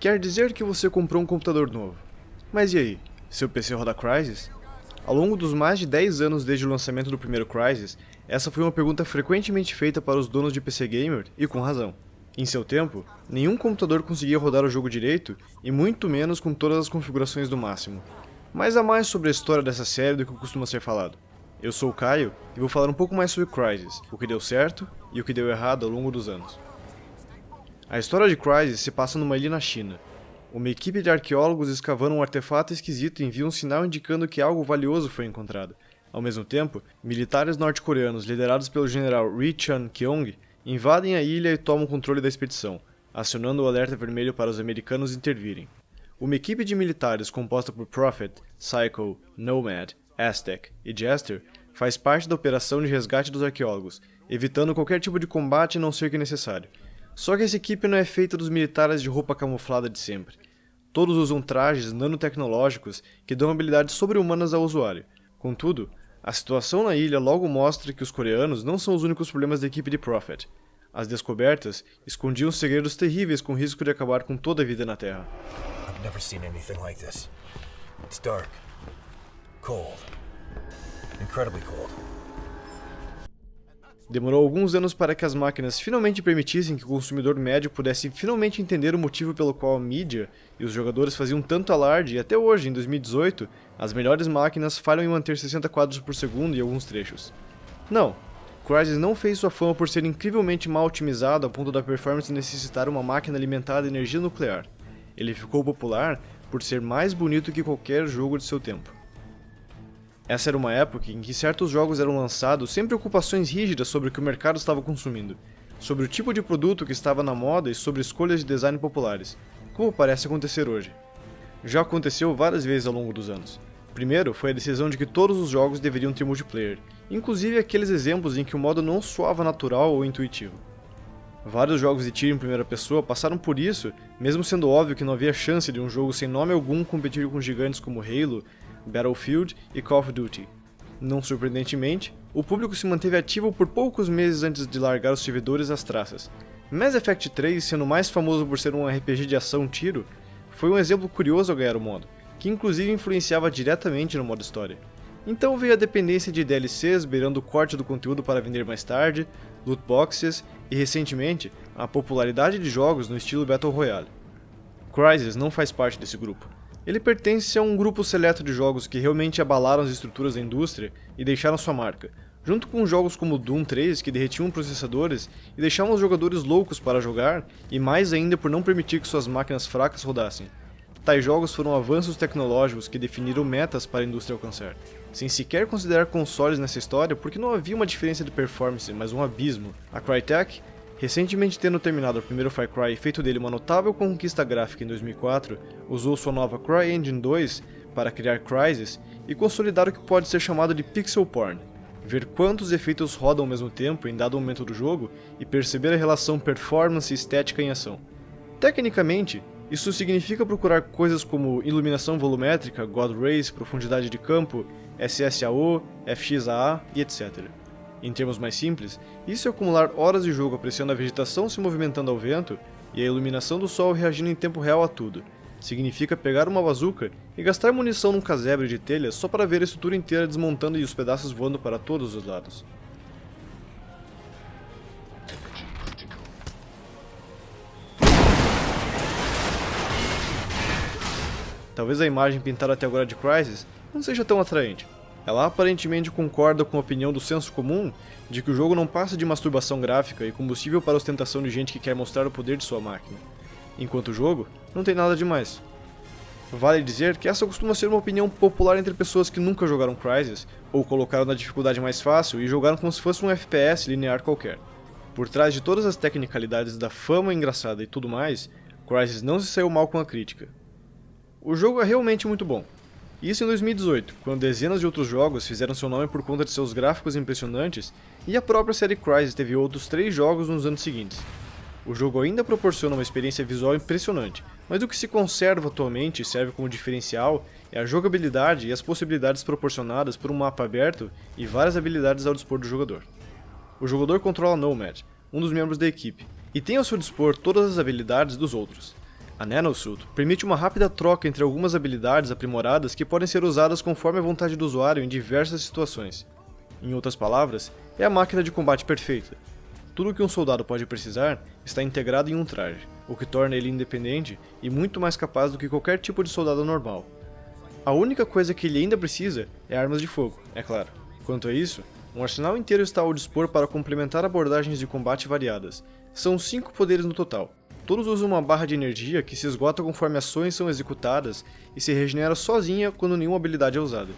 Quer dizer que você comprou um computador novo. Mas e aí, seu PC roda Crysis? Ao longo dos mais de 10 anos desde o lançamento do primeiro Crysis, essa foi uma pergunta frequentemente feita para os donos de PC Gamer, e com razão. Em seu tempo, nenhum computador conseguia rodar o jogo direito, e muito menos com todas as configurações do máximo. Mas há mais sobre a história dessa série do que costuma ser falado. Eu sou o Caio, e vou falar um pouco mais sobre Crysis, o que deu certo e o que deu errado ao longo dos anos. A história de Crysis se passa numa ilha na China. Uma equipe de arqueólogos escavando um artefato esquisito envia um sinal indicando que algo valioso foi encontrado. Ao mesmo tempo, militares norte-coreanos liderados pelo general Ri Chan-kyong invadem a ilha e tomam controle da expedição, acionando o alerta vermelho para os americanos intervirem. Uma equipe de militares composta por Prophet, Psycho, Nomad, Aztec e Jester faz parte da operação de resgate dos arqueólogos, evitando qualquer tipo de combate a não ser que necessário. Só que essa equipe não é feita dos militares de roupa camuflada de sempre. Todos usam trajes nanotecnológicos que dão habilidades sobre-humanas ao usuário. Contudo, a situação na ilha logo mostra que os coreanos não são os únicos problemas da equipe de Prophet. As descobertas escondiam segredos terríveis com risco de acabar com toda a vida na Terra. I've never seen anything like this. It's dark, cold, incredibly cold. Demorou alguns anos para que as máquinas finalmente permitissem que o consumidor médio pudesse finalmente entender o motivo pelo qual a mídia e os jogadores faziam tanto alarde, e até hoje, em 2018, as melhores máquinas falham em manter 60 quadros por segundo em alguns trechos. Não, Crysis não fez sua fama por ser incrivelmente mal otimizado a ponto da performance necessitar uma máquina alimentada de energia nuclear. Ele ficou popular por ser mais bonito que qualquer jogo de seu tempo. Essa era uma época em que certos jogos eram lançados sem preocupações rígidas sobre o que o mercado estava consumindo, sobre o tipo de produto que estava na moda e sobre escolhas de design populares, como parece acontecer hoje. Já aconteceu várias vezes ao longo dos anos. Primeiro foi a decisão de que todos os jogos deveriam ter multiplayer, inclusive aqueles exemplos em que o modo não soava natural ou intuitivo. Vários jogos de tiro em primeira pessoa passaram por isso, mesmo sendo óbvio que não havia chance de um jogo sem nome algum competir com gigantes como Halo, Battlefield e Call of Duty. Não surpreendentemente, o público se manteve ativo por poucos meses antes de largar os servidores às traças. Mass Effect 3, sendo mais famoso por ser um RPG de ação-tiro, foi um exemplo curioso ao ganhar o modo, que inclusive influenciava diretamente no modo história. Então veio a dependência de DLCs beirando o corte do conteúdo para vender mais tarde, loot boxes e, recentemente, a popularidade de jogos no estilo Battle Royale. Crysis não faz parte desse grupo. Ele pertence a um grupo seleto de jogos que realmente abalaram as estruturas da indústria e deixaram sua marca, junto com jogos como Doom 3 que derretiam processadores e deixavam os jogadores loucos para jogar, e mais ainda por não permitir que suas máquinas fracas rodassem. Tais jogos foram avanços tecnológicos que definiram metas para a indústria alcançar, sem sequer considerar consoles nessa história porque não havia uma diferença de performance, mas um abismo. A Crytek, recentemente tendo terminado o primeiro Far Cry e feito dele uma notável conquista gráfica em 2004, usou sua nova CryEngine 2 para criar Crysis e consolidar o que pode ser chamado de pixel porn, ver quantos efeitos rodam ao mesmo tempo em dado momento do jogo e perceber a relação performance e estética em ação. Tecnicamente, isso significa procurar coisas como iluminação volumétrica, God Rays, profundidade de campo, SSAO, FXAA e etc. Em termos mais simples, isso é acumular horas de jogo apreciando a vegetação se movimentando ao vento e a iluminação do sol reagindo em tempo real a tudo. Significa pegar uma bazuca e gastar munição num casebre de telhas só para ver a estrutura inteira desmontando e os pedaços voando para todos os lados. Talvez a imagem pintada até agora de Crysis não seja tão atraente. Ela aparentemente concorda com a opinião do senso comum de que o jogo não passa de masturbação gráfica e combustível para ostentação de gente que quer mostrar o poder de sua máquina. Enquanto o jogo, não tem nada demais. Vale dizer que essa costuma ser uma opinião popular entre pessoas que nunca jogaram Crysis, ou colocaram na dificuldade mais fácil e jogaram como se fosse um FPS linear qualquer. Por trás de todas as tecnicalidades da fama engraçada e tudo mais, Crysis não se saiu mal com a crítica. O jogo é realmente muito bom. Isso em 2018, quando dezenas de outros jogos fizeram seu nome por conta de seus gráficos impressionantes, e a própria série Crysis teve outros 3 jogos nos anos seguintes. O jogo ainda proporciona uma experiência visual impressionante, mas o que se conserva atualmente e serve como diferencial é a jogabilidade e as possibilidades proporcionadas por um mapa aberto e várias habilidades ao dispor do jogador. O jogador controla Nomad, um dos membros da equipe, e tem ao seu dispor todas as habilidades dos outros. A Nanosuit permite uma rápida troca entre algumas habilidades aprimoradas que podem ser usadas conforme a vontade do usuário em diversas situações. Em outras palavras, é a máquina de combate perfeita. Tudo o que um soldado pode precisar está integrado em um traje, o que torna ele independente e muito mais capaz do que qualquer tipo de soldado normal. A única coisa que ele ainda precisa é armas de fogo, é claro. Quanto a isso, um arsenal inteiro está ao dispor para complementar abordagens de combate variadas. São 5 poderes no total. Todos usam uma barra de energia que se esgota conforme ações são executadas e se regenera sozinha quando nenhuma habilidade é usada.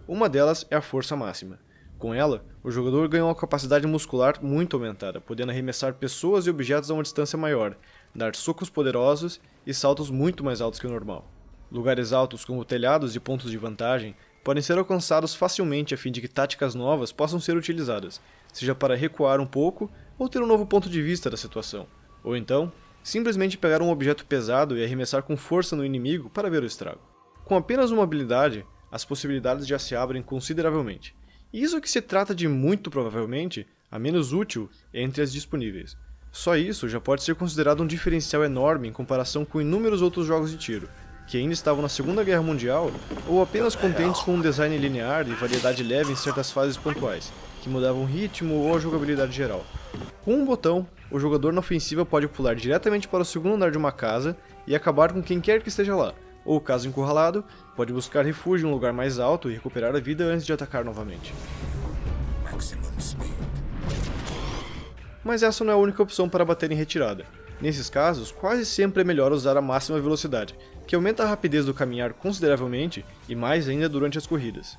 Uma delas é a força máxima. Com ela, o jogador ganha uma capacidade muscular muito aumentada, podendo arremessar pessoas e objetos a uma distância maior, dar socos poderosos e saltos muito mais altos que o normal. Lugares altos como telhados e pontos de vantagem podem ser alcançados facilmente a fim de que táticas novas possam ser utilizadas, seja para recuar um pouco ou ter um novo ponto de vista da situação, ou então, simplesmente pegar um objeto pesado e arremessar com força no inimigo para ver o estrago. Com apenas uma habilidade, as possibilidades já se abrem consideravelmente. E isso que se trata de muito provavelmente a menos útil entre as disponíveis. Só isso já pode ser considerado um diferencial enorme em comparação com inúmeros outros jogos de tiro, que ainda estavam na Segunda Guerra Mundial ou apenas contentes com um design linear e variedade leve em certas fases pontuais, que mudavam o ritmo ou a jogabilidade geral. Com um botão, o jogador na ofensiva pode pular diretamente para o segundo andar de uma casa e acabar com quem quer que esteja lá, ou, caso encurralado, pode buscar refúgio em um lugar mais alto e recuperar a vida antes de atacar novamente. Mas essa não é a única opção para bater em retirada. Nesses casos, quase sempre é melhor usar a máxima velocidade, que aumenta a rapidez do caminhar consideravelmente e mais ainda durante as corridas.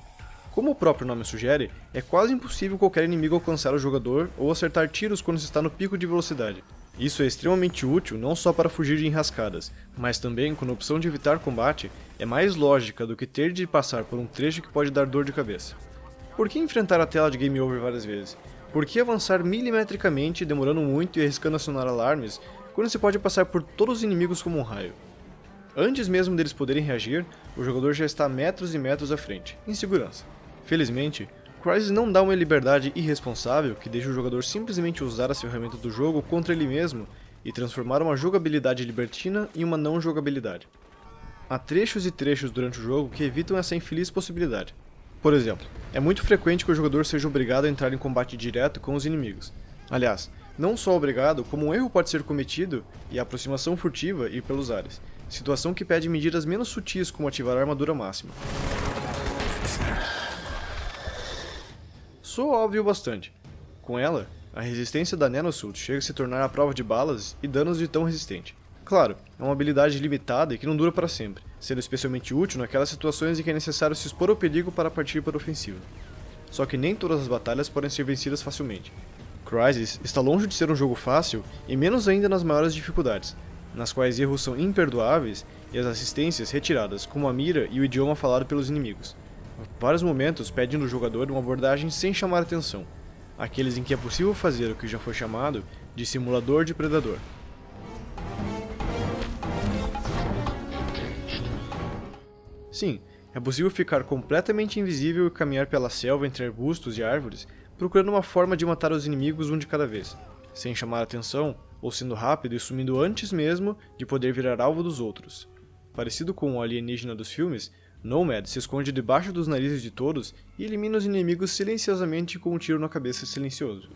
Como o próprio nome sugere, é quase impossível qualquer inimigo alcançar o jogador ou acertar tiros quando se está no pico de velocidade. Isso é extremamente útil não só para fugir de enrascadas, mas também quando a opção de evitar combate é mais lógica do que ter de passar por um trecho que pode dar dor de cabeça. Por que enfrentar a tela de Game Over várias vezes? Por que avançar milimetricamente, demorando muito e arriscando acionar alarmes, quando se pode passar por todos os inimigos como um raio? Antes mesmo deles poderem reagir, o jogador já está metros e metros à frente, em segurança. Felizmente, Crysis não dá uma liberdade irresponsável que deixa o jogador simplesmente usar as ferramentas do jogo contra ele mesmo e transformar uma jogabilidade libertina em uma não jogabilidade. Há trechos e trechos durante o jogo que evitam essa infeliz possibilidade. Por exemplo, é muito frequente que o jogador seja obrigado a entrar em combate direto com os inimigos. Aliás, não só obrigado, como um erro pode ser cometido e a aproximação furtiva ir pelos ares, situação que pede medidas menos sutis como ativar a armadura máxima. Soa óbvio bastante. Com ela, a resistência da Nanosuit chega a se tornar a prova de balas e danos de tão resistente. Claro, é uma habilidade limitada e que não dura para sempre, sendo especialmente útil naquelas situações em que é necessário se expor ao perigo para partir para a ofensiva. Só que nem todas as batalhas podem ser vencidas facilmente. Crysis está longe de ser um jogo fácil e menos ainda nas maiores dificuldades, nas quais erros são imperdoáveis e as assistências retiradas, como a mira e o idioma falado pelos inimigos. Vários momentos pedem do jogador uma abordagem sem chamar atenção, aqueles em que é possível fazer o que já foi chamado de simulador de predador. Sim, é possível ficar completamente invisível e caminhar pela selva entre arbustos e árvores, procurando uma forma de matar os inimigos um de cada vez, sem chamar atenção ou sendo rápido e sumindo antes mesmo de poder virar alvo dos outros. Parecido com o alienígena dos filmes, Nomad se esconde debaixo dos narizes de todos e elimina os inimigos silenciosamente com um tiro na cabeça silencioso.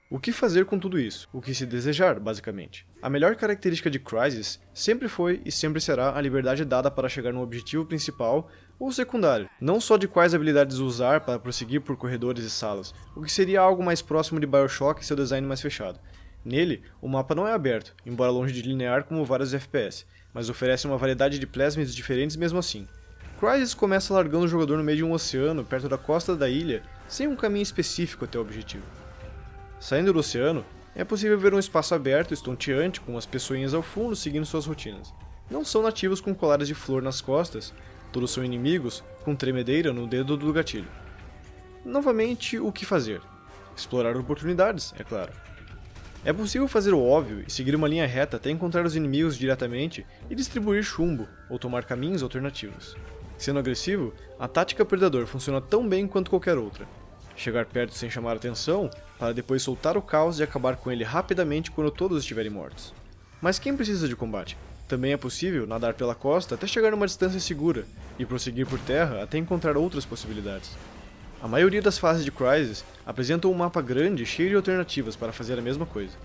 O que fazer com tudo isso? O que se desejar, basicamente? A melhor característica de Crysis sempre foi e sempre será a liberdade dada para chegar no objetivo principal ou secundário, não só de quais habilidades usar para prosseguir por corredores e salas, o que seria algo mais próximo de BioShock e seu design mais fechado. Nele, o mapa não é aberto, embora longe de linear como vários FPS, mas oferece uma variedade de plasmids diferentes mesmo assim. Crysis começa largando o jogador no meio de um oceano, perto da costa da ilha, sem um caminho específico até o objetivo. Saindo do oceano, é possível ver um espaço aberto, estonteante, com umas pessoinhas ao fundo seguindo suas rotinas. Não são nativos com colares de flor nas costas, todos são inimigos com tremedeira no dedo do gatilho. Novamente, o que fazer? Explorar oportunidades, é claro. É possível fazer o óbvio e seguir uma linha reta até encontrar os inimigos diretamente e distribuir chumbo, ou tomar caminhos alternativos. Sendo agressivo, a tática Predador funciona tão bem quanto qualquer outra. Chegar perto sem chamar atenção, para depois soltar o caos e acabar com ele rapidamente quando todos estiverem mortos. Mas quem precisa de combate? Também é possível nadar pela costa até chegar numa distância segura, e prosseguir por terra até encontrar outras possibilidades. A maioria das fases de Crysis apresentam um mapa grande cheio de alternativas para fazer a mesma coisa.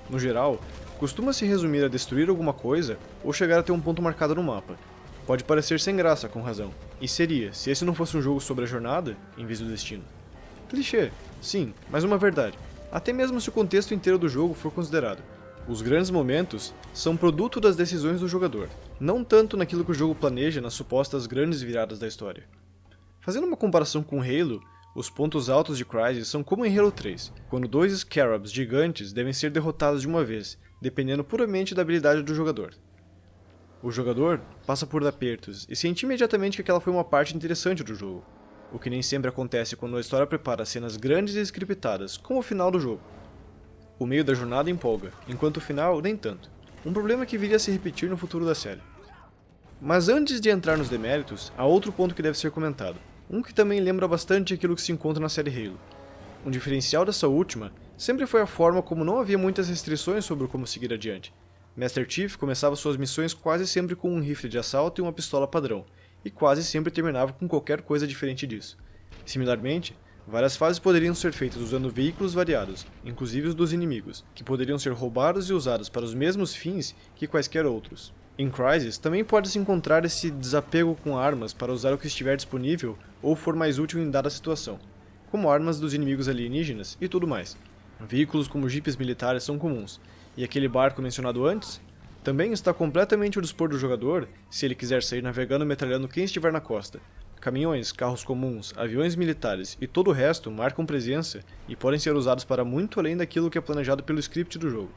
No geral, costuma-se resumir a destruir alguma coisa ou chegar até um ponto marcado no mapa. Pode parecer sem graça, com razão, e seria, se esse não fosse um jogo sobre a jornada, em vez do destino. Clichê, sim, mas uma verdade, até mesmo se o contexto inteiro do jogo for considerado. Os grandes momentos são produto das decisões do jogador, não tanto naquilo que o jogo planeja nas supostas grandes viradas da história. Fazendo uma comparação com Halo, os pontos altos de Crysis são como em Halo 3, quando 2 Scarabs gigantes devem ser derrotados de uma vez, dependendo puramente da habilidade do jogador. O jogador passa por apertos e sente imediatamente que aquela foi uma parte interessante do jogo, o que nem sempre acontece quando a história prepara cenas grandes e scriptadas, como o final do jogo. O meio da jornada empolga, enquanto o final nem tanto, um problema que viria a se repetir no futuro da série. Mas antes de entrar nos deméritos, há outro ponto que deve ser comentado, um que também lembra bastante aquilo que se encontra na série Halo. Um diferencial dessa última sempre foi a forma como não havia muitas restrições sobre como seguir adiante. Master Chief começava suas missões quase sempre com um rifle de assalto e uma pistola padrão, e quase sempre terminava com qualquer coisa diferente disso. Similarmente, várias fases poderiam ser feitas usando veículos variados, inclusive os dos inimigos, que poderiam ser roubados e usados para os mesmos fins que quaisquer outros. Em Crysis também pode-se encontrar esse desapego com armas para usar o que estiver disponível ou for mais útil em dada situação, como armas dos inimigos alienígenas e tudo mais. Veículos como jipes militares são comuns, e aquele barco mencionado antes também está completamente ao dispor do jogador se ele quiser sair navegando metralhando quem estiver na costa. Caminhões, carros comuns, aviões militares e todo o resto marcam presença e podem ser usados para muito além daquilo que é planejado pelo script do jogo.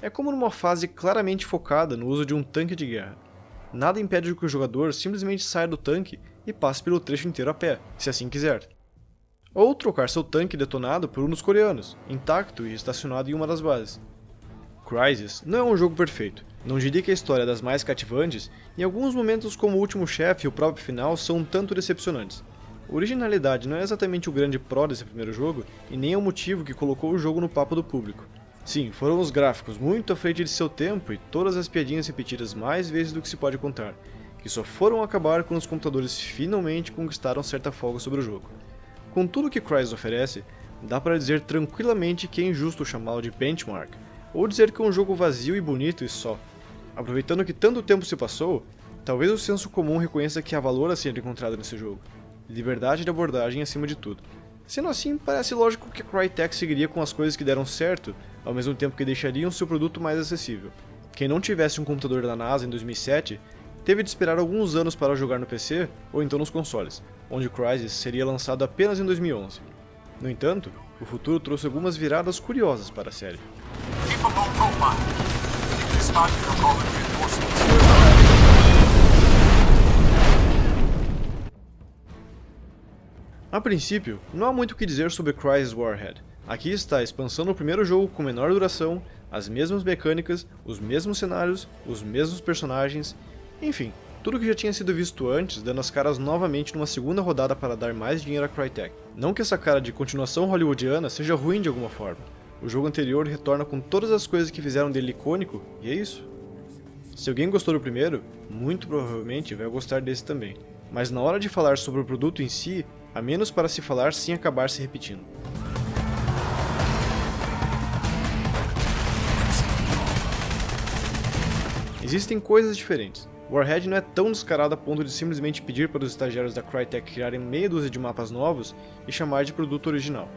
É como numa fase claramente focada no uso de um tanque de guerra. Nada impede que o jogador simplesmente saia do tanque e passe pelo trecho inteiro a pé, se assim quiser. Ou trocar seu tanque detonado por um dos coreanos, intacto e estacionado em uma das bases. Crysis não é um jogo perfeito, não diria que a história é das mais cativantes, e alguns momentos como o último chefe e o próprio final são um tanto decepcionantes. Originalidade não é exatamente o grande pró desse primeiro jogo, e nem é o motivo que colocou o jogo no papo do público. Sim, foram os gráficos muito à frente de seu tempo e todas as piadinhas repetidas mais vezes do que se pode contar, que só foram acabar quando os computadores finalmente conquistaram certa folga sobre o jogo. Com tudo que Crysis oferece, dá para dizer tranquilamente que é injusto chamá-lo de benchmark, ou dizer que é um jogo vazio e bonito e só. Aproveitando que tanto tempo se passou, talvez o senso comum reconheça que há valor a ser encontrado nesse jogo. Liberdade de abordagem acima de tudo. Sendo assim, parece lógico que a Crytek seguiria com as coisas que deram certo, ao mesmo tempo que deixariam seu produto mais acessível. Quem não tivesse um computador da NASA em 2007, teve de esperar alguns anos para jogar no PC ou então nos consoles, onde Crysis seria lançado apenas em 2011. No entanto, o futuro trouxe algumas viradas curiosas para a série. A princípio, não há muito o que dizer sobre Crysis Warhead. Aqui está a expansão do primeiro jogo com menor duração, as mesmas mecânicas, os mesmos cenários, os mesmos personagens, enfim, tudo que já tinha sido visto antes, dando as caras novamente numa segunda rodada para dar mais dinheiro à Crytek. Não que essa cara de continuação hollywoodiana seja ruim de alguma forma. O jogo anterior retorna com todas as coisas que fizeram dele icônico, e é isso. Se alguém gostou do primeiro, muito provavelmente vai gostar desse também. Mas na hora de falar sobre o produto em si, há menos para se falar sem acabar se repetindo. Existem coisas diferentes. Warhead não é tão descarado a ponto de simplesmente pedir para os estagiários da Crytek criarem meia dúzia de mapas novos e chamar de produto original.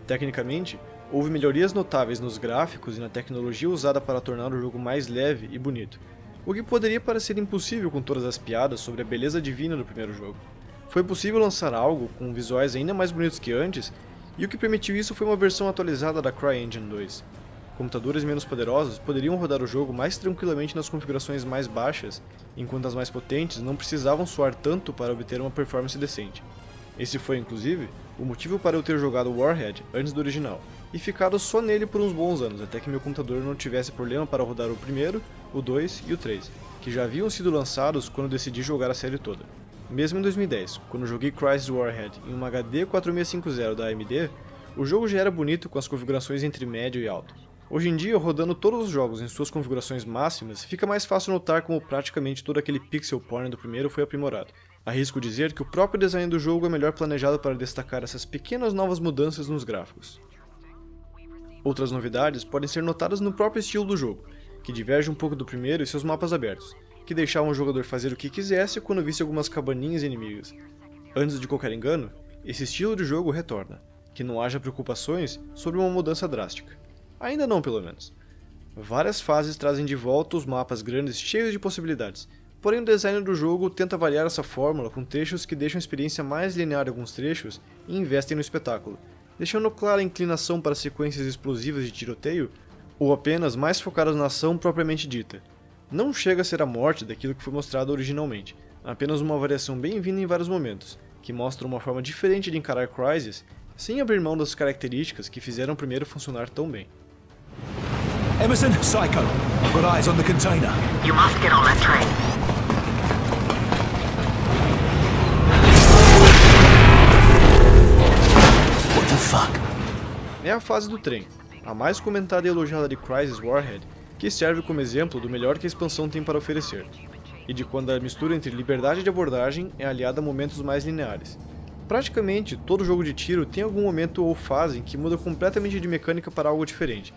Tecnicamente, houve melhorias notáveis nos gráficos e na tecnologia usada para tornar o jogo mais leve e bonito, o que poderia parecer impossível com todas as piadas sobre a beleza divina do primeiro jogo. Foi possível lançar algo com visuais ainda mais bonitos que antes, e o que permitiu isso foi uma versão atualizada da CryEngine 2. computadores menos poderosos poderiam rodar o jogo mais tranquilamente nas configurações mais baixas, enquanto as mais potentes não precisavam suar tanto para obter uma performance decente. Esse foi, inclusive, o motivo para eu ter jogado Warhead antes do original, e ficado só nele por uns bons anos, até que meu computador não tivesse problema para rodar o primeiro, o 2 e o 3, que já haviam sido lançados quando decidi jogar a série toda. Mesmo em 2010, quando joguei Crysis Warhead em uma HD 4650 da AMD, o jogo já era bonito com as configurações entre médio e alto. Hoje em dia, rodando todos os jogos em suas configurações máximas, fica mais fácil notar como praticamente todo aquele pixel porn do primeiro foi aprimorado. Arrisco dizer que o próprio design do jogo é melhor planejado para destacar essas pequenas novas mudanças nos gráficos. Outras novidades podem ser notadas no próprio estilo do jogo, que diverge um pouco do primeiro e seus mapas abertos, que deixavam o jogador fazer o que quisesse quando visse algumas cabaninhas inimigas. Antes de qualquer engano, esse estilo de jogo retorna, que não haja preocupações sobre uma mudança drástica. Ainda não, pelo menos. Várias fases trazem de volta os mapas grandes cheios de possibilidades, porém o design do jogo tenta variar essa fórmula com trechos que deixam a experiência mais linear em alguns trechos e investem no espetáculo, deixando clara a inclinação para sequências explosivas de tiroteio ou apenas mais focadas na ação propriamente dita. Não chega a ser a morte daquilo que foi mostrado originalmente, apenas uma variação bem-vinda em vários momentos, que mostra uma forma diferente de encarar Crysis sem abrir mão das características que fizeram o primeiro funcionar tão bem. Emerson, Psycho, I've got eyes on the container. You must get on that train. What the fuck? É a fase do trem, a mais comentada e elogiada de Crysis Warhead, que serve como exemplo do melhor que a expansão tem para oferecer, e de quando a mistura entre liberdade de abordagem é aliada a momentos mais lineares. Praticamente todo jogo de tiro tem algum momento ou fase em que muda completamente de mecânica para algo diferente,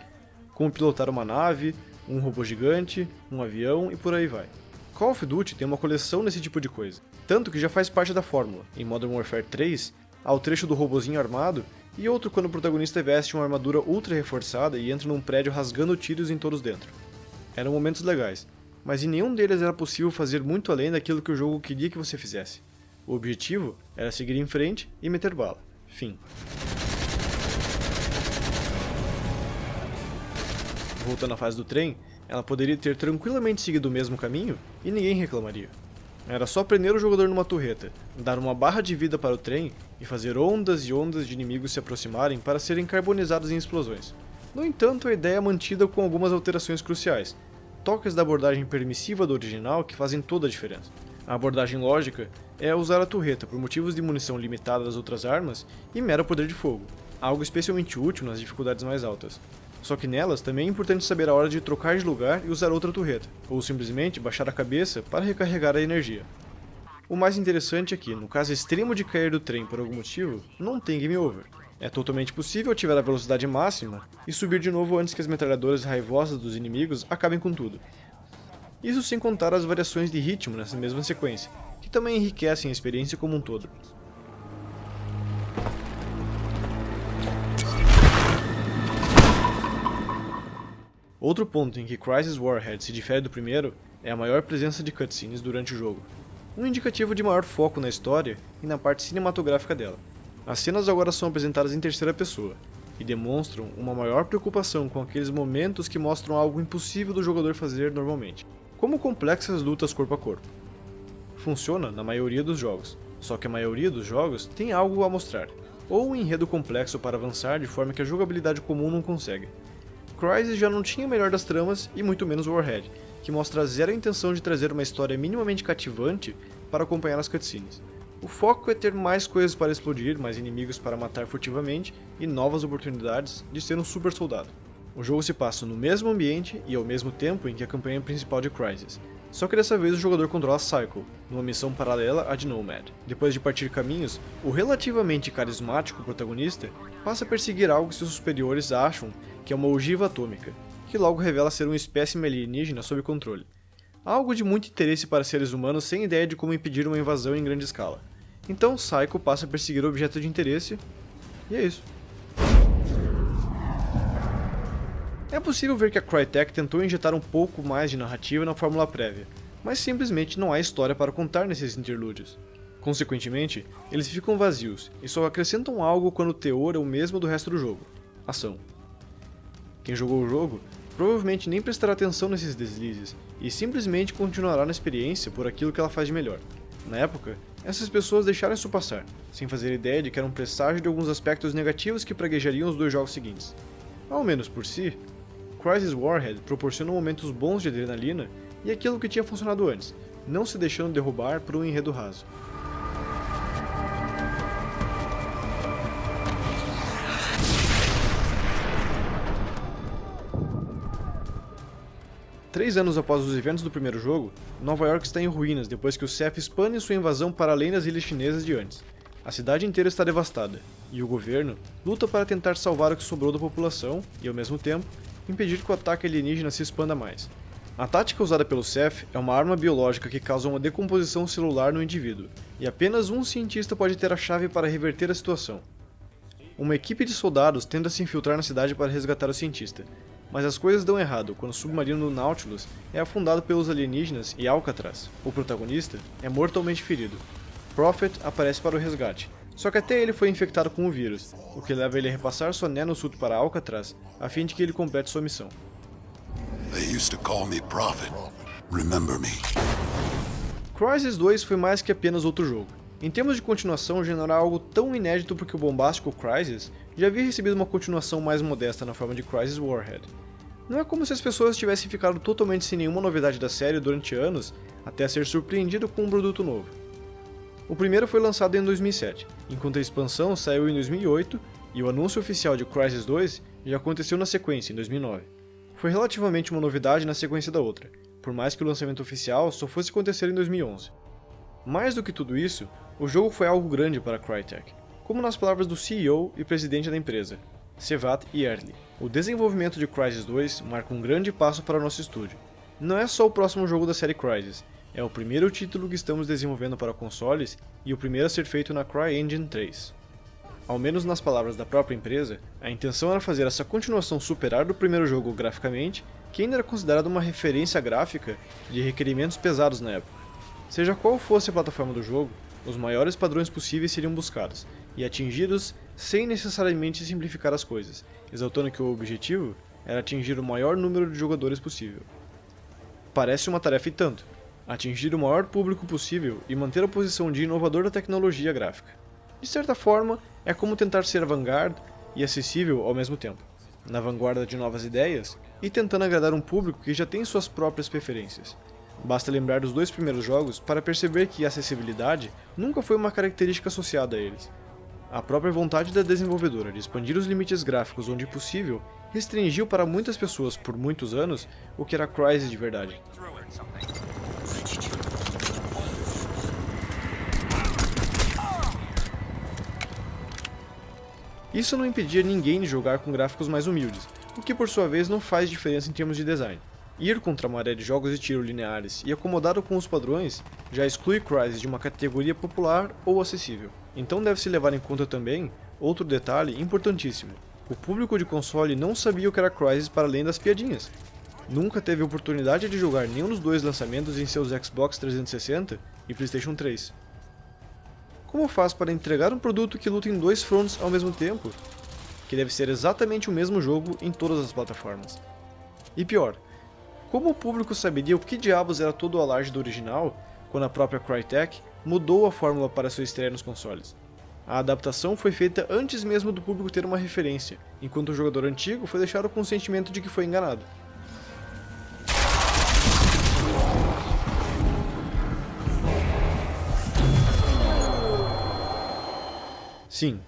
como pilotar uma nave, um robô gigante, um avião e por aí vai. Call of Duty tem uma coleção desse tipo de coisa, tanto que já faz parte da fórmula. Em Modern Warfare 3, há o trecho do robozinho armado e outro quando o protagonista veste uma armadura ultra reforçada e entra num prédio rasgando tiros em todos dentro. Eram momentos legais, mas em nenhum deles era possível fazer muito além daquilo que o jogo queria que você fizesse. O objetivo era seguir em frente e meter bala. Fim. Voltando à fase do trem, ela poderia ter tranquilamente seguido o mesmo caminho e ninguém reclamaria. Era só prender o jogador numa torreta, dar uma barra de vida para o trem e fazer ondas e ondas de inimigos se aproximarem para serem carbonizados em explosões. No entanto, a ideia é mantida com algumas alterações cruciais, toques da abordagem permissiva do original que fazem toda a diferença. A abordagem lógica é usar a torreta por motivos de munição limitada das outras armas e mero poder de fogo, algo especialmente útil nas dificuldades mais altas. Só que nelas também é importante saber a hora de trocar de lugar e usar outra torreta, ou simplesmente baixar a cabeça para recarregar a energia. O mais interessante é que, no caso extremo de cair do trem por algum motivo, não tem game over. É totalmente possível ativar a velocidade máxima e subir de novo antes que as metralhadoras raivosas dos inimigos acabem com tudo. Isso sem contar as variações de ritmo nessa mesma sequência, que também enriquecem a experiência como um todo. Outro ponto em que Crysis Warhead se difere do primeiro é a maior presença de cutscenes durante o jogo, um indicativo de maior foco na história e na parte cinematográfica dela. As cenas agora são apresentadas em terceira pessoa, e demonstram uma maior preocupação com aqueles momentos que mostram algo impossível do jogador fazer normalmente, como complexas lutas corpo a corpo. Funciona na maioria dos jogos, só que a maioria dos jogos tem algo a mostrar, ou um enredo complexo para avançar de forma que a jogabilidade comum não consegue. Crysis já não tinha a melhor das tramas e muito menos Warhead, que mostra zero intenção de trazer uma história minimamente cativante para acompanhar as cutscenes. O foco é ter mais coisas para explodir, mais inimigos para matar furtivamente e novas oportunidades de ser um super soldado. O jogo se passa no mesmo ambiente e ao mesmo tempo em que a campanha principal de Crysis, só que dessa vez o jogador controla Psycho, numa missão paralela à de Nomad. Depois de partir caminhos, o relativamente carismático protagonista passa a perseguir algo que seus superiores acham que é uma ogiva atômica, que logo revela ser um espécime alienígena sob controle. Algo de muito interesse para seres humanos sem ideia de como impedir uma invasão em grande escala. Então Psycho passa a perseguir o objeto de interesse, e é isso. É possível ver que a Crytek tentou injetar um pouco mais de narrativa na fórmula prévia, mas simplesmente não há história para contar nesses interlúdios. Consequentemente, eles ficam vazios e só acrescentam algo quando o teor é o mesmo do resto do jogo: ação. Quem jogou o jogo provavelmente nem prestará atenção nesses deslizes e simplesmente continuará na experiência por aquilo que ela faz de melhor. Na época, essas pessoas deixaram isso passar, sem fazer ideia de que era um presságio de alguns aspectos negativos que praguejariam os dois jogos seguintes. Ao menos por si, Crysis Warhead proporciona momentos bons de adrenalina e aquilo que tinha funcionado antes, não se deixando derrubar por um enredo raso. Três anos após os eventos do primeiro jogo, Nova York está em ruínas depois que o Ceph expande sua invasão para além das ilhas chinesas de antes. A cidade inteira está devastada, e o governo luta para tentar salvar o que sobrou da população e, ao mesmo tempo, impedir que o ataque alienígena se expanda mais. A tática usada pelo Ceph é uma arma biológica que causa uma decomposição celular no indivíduo, e apenas um cientista pode ter a chave para reverter a situação. Uma equipe de soldados tenta se infiltrar na cidade para resgatar o cientista, mas as coisas dão errado quando o submarino do Nautilus é afundado pelos alienígenas e Alcatraz, o protagonista, é mortalmente ferido. Prophet aparece para o resgate, só que até ele foi infectado com o vírus, o que leva ele a repassar sua nanosuit para Alcatraz a fim de que ele complete sua missão. They used to call me Prophet. Remember me. Crysis 2 foi mais que apenas outro jogo. Em termos de continuação, já não era algo tão inédito porque o bombástico Crysis já havia recebido uma continuação mais modesta na forma de Crysis Warhead. Não é como se as pessoas tivessem ficado totalmente sem nenhuma novidade da série durante anos, até ser surpreendido com um produto novo. O primeiro foi lançado em 2007, enquanto a expansão saiu em 2008 e o anúncio oficial de Crysis 2 já aconteceu na sequência, em 2009. Foi relativamente uma novidade na sequência da outra, por mais que o lançamento oficial só fosse acontecer em 2011. Mais do que tudo isso, o jogo foi algo grande para a Crytek, como nas palavras do CEO e presidente da empresa, Cevat Yerli. O desenvolvimento de Crysis 2 marca um grande passo para o nosso estúdio. Não é só o próximo jogo da série Crysis, é o primeiro título que estamos desenvolvendo para consoles e o primeiro a ser feito na CryEngine 3. Ao menos nas palavras da própria empresa, a intenção era fazer essa continuação superar do primeiro jogo graficamente, que ainda era considerado uma referência gráfica de requerimentos pesados na época. Seja qual fosse a plataforma do jogo, os maiores padrões possíveis seriam buscados e atingidos sem necessariamente simplificar as coisas, exaltando que o objetivo era atingir o maior número de jogadores possível. Parece uma tarefa e tanto, atingir o maior público possível e manter a posição de inovador da tecnologia gráfica. De certa forma, é como tentar ser avant-garde e acessível ao mesmo tempo, na vanguarda de novas ideias e tentando agradar um público que já tem suas próprias preferências. Basta lembrar dos dois primeiros jogos para perceber que a acessibilidade nunca foi uma característica associada a eles. A própria vontade da desenvolvedora de expandir os limites gráficos onde possível restringiu para muitas pessoas por muitos anos o que era Crysis de verdade. Isso não impedia ninguém de jogar com gráficos mais humildes, o que por sua vez não faz diferença em termos de design. Ir contra a maré de jogos de tiro lineares e acomodado com os padrões já exclui Crysis de uma categoria popular ou acessível. Então deve-se levar em conta também outro detalhe importantíssimo. O público de console não sabia o que era Crysis para além das piadinhas. Nunca teve oportunidade de jogar nenhum dos dois lançamentos em seus Xbox 360 e PlayStation 3. Como faz para entregar um produto que luta em dois fronts ao mesmo tempo? Que deve ser exatamente o mesmo jogo em todas as plataformas. E pior, como o público saberia o que diabos era todo o alarde do original, quando a própria Crytek mudou a fórmula para sua estreia nos consoles? A adaptação foi feita antes mesmo do público ter uma referência, enquanto o jogador antigo foi deixado com o sentimento de que foi enganado. Sim,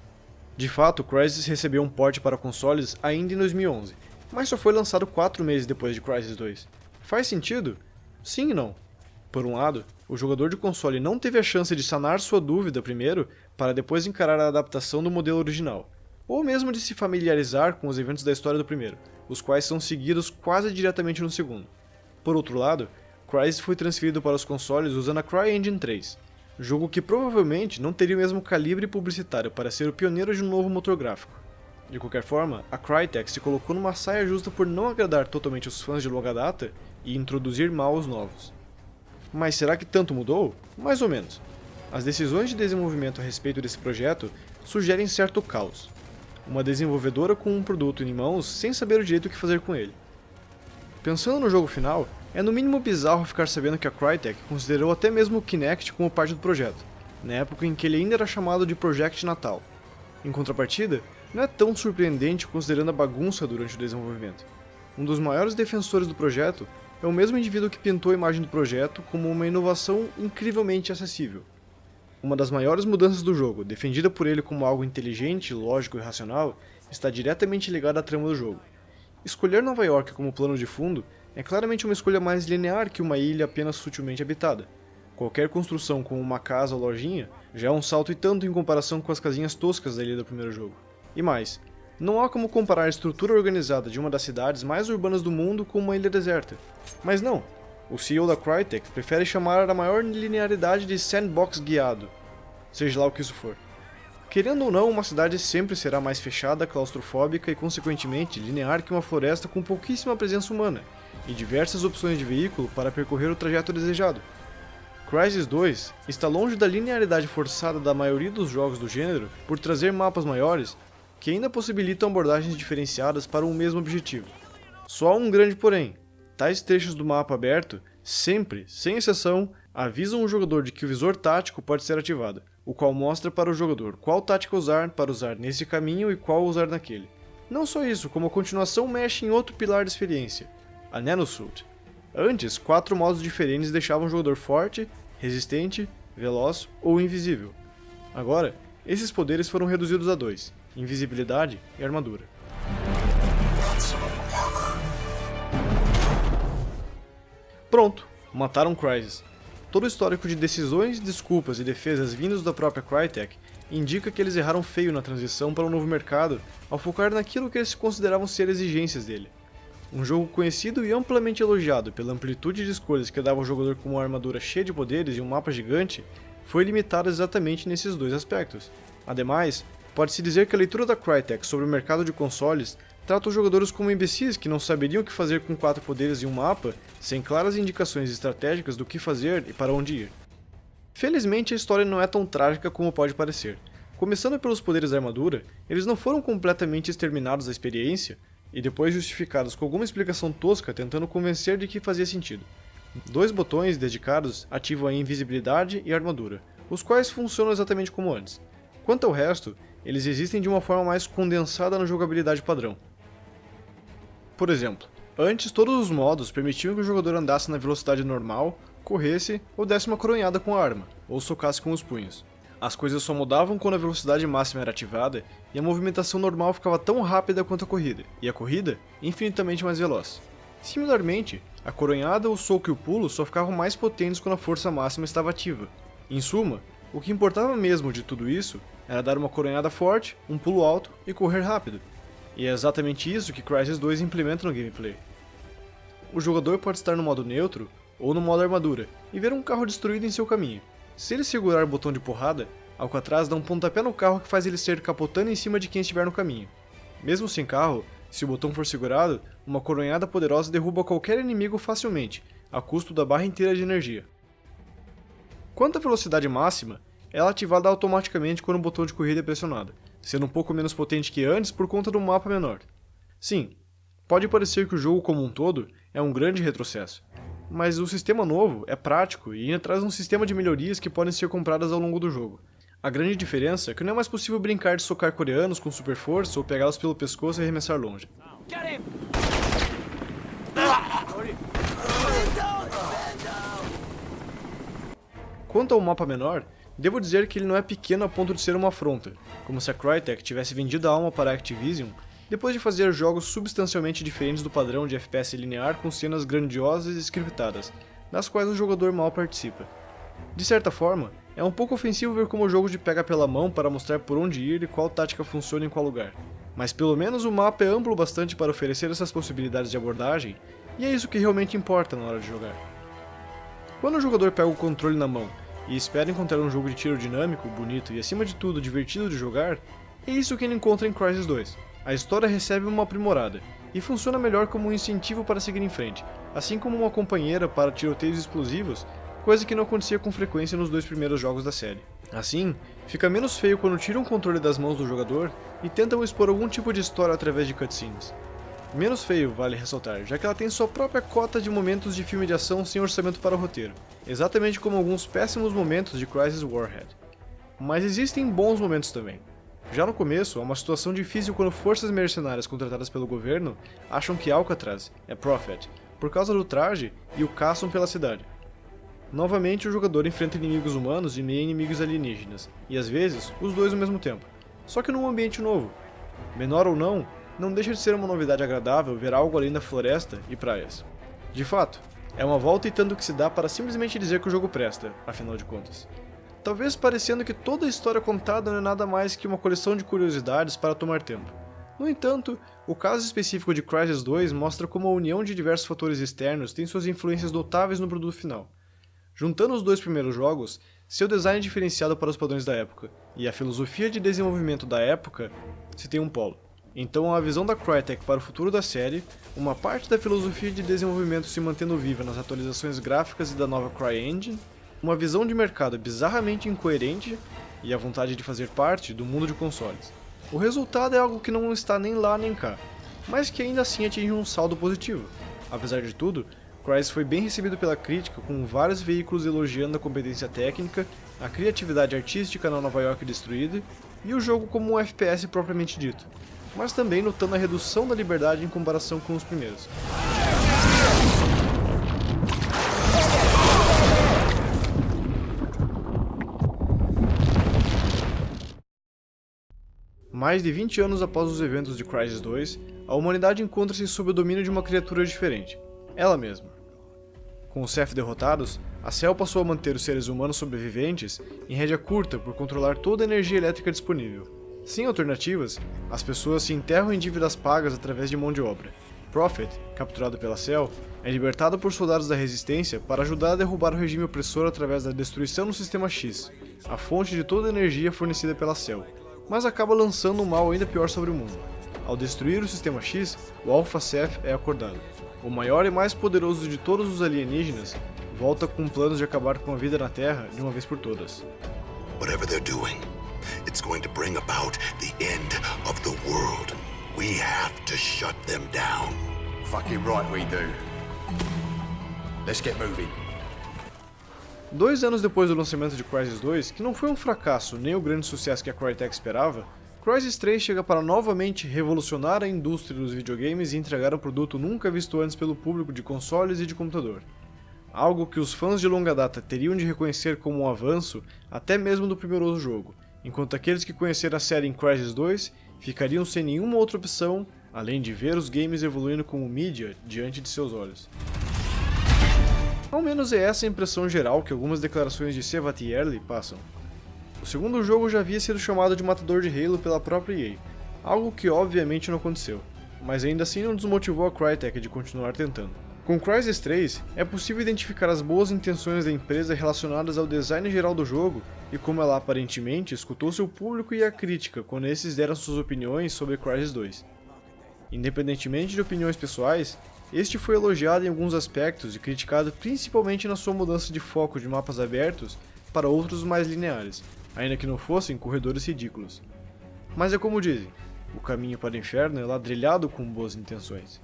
de fato, Crysis recebeu um port para consoles ainda em 2011, mas só foi lançado 4 meses depois de Crysis 2. Faz sentido? Sim e não. Por um lado, o jogador de console não teve a chance de sanar sua dúvida primeiro para depois encarar a adaptação do modelo original, ou mesmo de se familiarizar com os eventos da história do primeiro, os quais são seguidos quase diretamente no segundo. Por outro lado, Crysis foi transferido para os consoles usando a CryEngine 3, jogo que provavelmente não teria o mesmo calibre publicitário para ser o pioneiro de um novo motor gráfico. De qualquer forma, a Crytek se colocou numa saia justa por não agradar totalmente os fãs de longa data e introduzir mal os novos. Mas será que tanto mudou? Mais ou menos. As decisões de desenvolvimento a respeito desse projeto sugerem certo caos. uma desenvolvedora com um produto em mãos sem saber direito o que fazer com ele. Pensando no jogo final, é no mínimo bizarro ficar sabendo que a Crytek considerou até mesmo o Kinect como parte do projeto, na época em que ele ainda era chamado de Project Natal. Em contrapartida, não é tão surpreendente considerando a bagunça durante o desenvolvimento. Um dos maiores defensores do projeto é o mesmo indivíduo que pintou a imagem do projeto como uma inovação incrivelmente acessível. Uma das maiores mudanças do jogo, defendida por ele como algo inteligente, lógico e racional, está diretamente ligada à trama do jogo. Escolher Nova York como plano de fundo é claramente uma escolha mais linear que uma ilha apenas sutilmente habitada. Qualquer construção como uma casa ou lojinha já é um salto e tanto em comparação com as casinhas toscas da ilha do primeiro jogo. E mais, não há como comparar a estrutura organizada de uma das cidades mais urbanas do mundo com uma ilha deserta. Mas não, o CEO da Crytek prefere chamar a maior linearidade de sandbox guiado, seja lá o que isso for. Querendo ou não, uma cidade sempre será mais fechada, claustrofóbica e consequentemente linear que uma floresta com pouquíssima presença humana, e diversas opções de veículo para percorrer o trajeto desejado. Crysis 2 está longe da linearidade forçada da maioria dos jogos do gênero por trazer mapas maiores que ainda possibilitam abordagens diferenciadas para um mesmo objetivo. Só há um grande porém: tais trechos do mapa aberto sempre, sem exceção, avisam o jogador de que o visor tático pode ser ativado, o qual mostra para o jogador qual tática usar para usar nesse caminho e qual usar naquele. Não só isso, como a continuação mexe em outro pilar da experiência, a Nanosuit. Antes, 4 modos diferentes deixavam o jogador forte, resistente, veloz ou invisível. Agora, esses poderes foram reduzidos a 2, invisibilidade e armadura. Pronto, mataram Crysis. Todo o histórico de decisões, desculpas e defesas vindos da própria Crytek indica que eles erraram feio na transição para um novo mercado ao focar naquilo que eles consideravam ser exigências dele. Um jogo conhecido e amplamente elogiado pela amplitude de escolhas que dava ao jogador com uma armadura cheia de poderes e um mapa gigante, foi limitado exatamente nesses dois aspectos. Ademais, pode-se dizer que a leitura da Crytek sobre o mercado de consoles trata os jogadores como imbecis que não saberiam o que fazer com 4 poderes e um mapa, sem claras indicações estratégicas do que fazer e para onde ir. Felizmente a história não é tão trágica como pode parecer. Começando pelos poderes da armadura, eles não foram completamente exterminados da experiência, e depois justificados com alguma explicação tosca tentando convencer de que fazia sentido. 2 botões dedicados ativam a invisibilidade e a armadura, os quais funcionam exatamente como antes. Quanto ao resto, eles existem de uma forma mais condensada na jogabilidade padrão. Por exemplo, antes todos os modos permitiam que o jogador andasse na velocidade normal, corresse ou desse uma coronhada com a arma, ou socasse com os punhos. As coisas só mudavam quando a velocidade máxima era ativada e a movimentação normal ficava tão rápida quanto a corrida, e a corrida infinitamente mais veloz. Similarmente, a coronhada, o soco e o pulo só ficavam mais potentes quando a força máxima estava ativa. Em suma, o que importava mesmo de tudo isso era dar uma coronhada forte, um pulo alto e correr rápido. E é exatamente isso que Crysis 2 implementa no gameplay. O jogador pode estar no modo neutro ou no modo armadura e ver um carro destruído em seu caminho. Se ele segurar o botão de porrada, Alcatraz dá um pontapé no carro que faz ele ser capotando em cima de quem estiver no caminho. Mesmo sem carro, se o botão for segurado, uma coronhada poderosa derruba qualquer inimigo facilmente, a custo da barra inteira de energia. Quanto à velocidade máxima, ela é ativada automaticamente quando o botão de corrida é pressionado, sendo um pouco menos potente que antes por conta do mapa menor. Sim, pode parecer que o jogo como um todo é um grande retrocesso, mas o sistema novo é prático e ainda traz um sistema de melhorias que podem ser compradas ao longo do jogo. A grande diferença é que não é mais possível brincar de socar coreanos com super força ou pegá-los pelo pescoço e arremessar longe. Quanto ao mapa menor, devo dizer que ele não é pequeno a ponto de ser uma afronta, como se a Crytek tivesse vendido a alma para a Activision depois de fazer jogos substancialmente diferentes do padrão de FPS linear com cenas grandiosas e scriptadas, das quais o jogador mal participa. De certa forma, é um pouco ofensivo ver como o jogo te pega pela mão para mostrar por onde ir e qual tática funciona em qual lugar, mas pelo menos o mapa é amplo bastante para oferecer essas possibilidades de abordagem, e é isso que realmente importa na hora de jogar. Quando o jogador pega o controle na mão e espera encontrar um jogo de tiro dinâmico, bonito e acima de tudo divertido de jogar, é isso que ele encontra em Crysis 2. A história recebe uma aprimorada, e funciona melhor como um incentivo para seguir em frente, assim como uma companheira para tiroteios explosivos, coisa que não acontecia com frequência nos 2 primeiros jogos da série. Assim, fica menos feio quando tiram o controle das mãos do jogador e tentam expor algum tipo de história através de cutscenes. Menos feio, vale ressaltar, já que ela tem sua própria cota de momentos de filme de ação sem orçamento para o roteiro, exatamente como alguns péssimos momentos de Crysis Warhead. Mas existem bons momentos também. Já no começo, há uma situação difícil quando forças mercenárias contratadas pelo governo acham que Alcatraz é Prophet, por causa do traje, e o caçam pela cidade. Novamente, o jogador enfrenta inimigos humanos e meio inimigos alienígenas, e às vezes, os dois ao mesmo tempo, só que num ambiente novo. Menor ou não, não deixa de ser uma novidade agradável ver algo além da floresta e praias. De fato, é uma volta e tanto que se dá para simplesmente dizer que o jogo presta, afinal de contas. Talvez parecendo que toda a história contada não é nada mais que uma coleção de curiosidades para tomar tempo. No entanto, o caso específico de Crysis 2 mostra como a união de diversos fatores externos tem suas influências notáveis no produto final. Juntando os 2 primeiros jogos, seu design diferenciado para os padrões da época e a filosofia de desenvolvimento da época, se tem um polo. Então a visão da Crytek para o futuro da série, uma parte da filosofia de desenvolvimento se mantendo viva nas atualizações gráficas e da nova CryEngine, uma visão de mercado bizarramente incoerente e a vontade de fazer parte do mundo de consoles. O resultado é algo que não está nem lá nem cá, mas que ainda assim atinge um saldo positivo. Apesar de tudo, Crysis foi bem recebido pela crítica, com vários veículos elogiando a competência técnica, a criatividade artística na Nova York destruída e o jogo como um FPS propriamente dito, mas também notando a redução da liberdade em comparação com os primeiros. Mais de 20 anos após os eventos de Crysis 2, a humanidade encontra-se sob o domínio de uma criatura diferente, ela mesma. Com os Ceph derrotados, a Cell passou a manter os seres humanos sobreviventes em rédea curta por controlar toda a energia elétrica disponível. Sem alternativas, as pessoas se enterram em dívidas pagas através de mão de obra. Prophet, capturado pela Cell, é libertado por soldados da Resistência para ajudar a derrubar o regime opressor através da destruição do Sistema X, a fonte de toda a energia fornecida pela Cell, mas acaba lançando um mal ainda pior sobre o mundo. Ao destruir o Sistema X, o Alpha Ceph é acordado. O maior e mais poderoso de todos os alienígenas volta com planos de acabar com a vida na Terra de uma vez por todas. Whatever they're doing, it's going to bring about the end of the world. We have to shut them down. Fucking right we do. Let's get moving. 2 anos depois do lançamento de Crysis 2, que não foi um fracasso nem o grande sucesso que a Crytek esperava, Crysis 3 chega para novamente revolucionar a indústria dos videogames e entregar um produto nunca visto antes pelo público de consoles e de computador. Algo que os fãs de longa data teriam de reconhecer como um avanço até mesmo do primeiro jogo, enquanto aqueles que conheceram a série em Crysis 2 ficariam sem nenhuma outra opção além de ver os games evoluindo como mídia diante de seus olhos. Ao menos é essa a impressão geral que algumas declarações de Sevatieri passam. O segundo jogo já havia sido chamado de matador de Halo pela própria EA, algo que obviamente não aconteceu, mas ainda assim não desmotivou a Crytek de continuar tentando. Com Crysis 3, é possível identificar as boas intenções da empresa relacionadas ao design geral do jogo e como ela aparentemente escutou seu público e a crítica quando esses deram suas opiniões sobre Crysis 2. Independentemente de opiniões pessoais, este foi elogiado em alguns aspectos e criticado principalmente na sua mudança de foco de mapas abertos para outros mais lineares, ainda que não fossem corredores ridículos. Mas é como dizem, o caminho para o inferno é ladrilhado com boas intenções.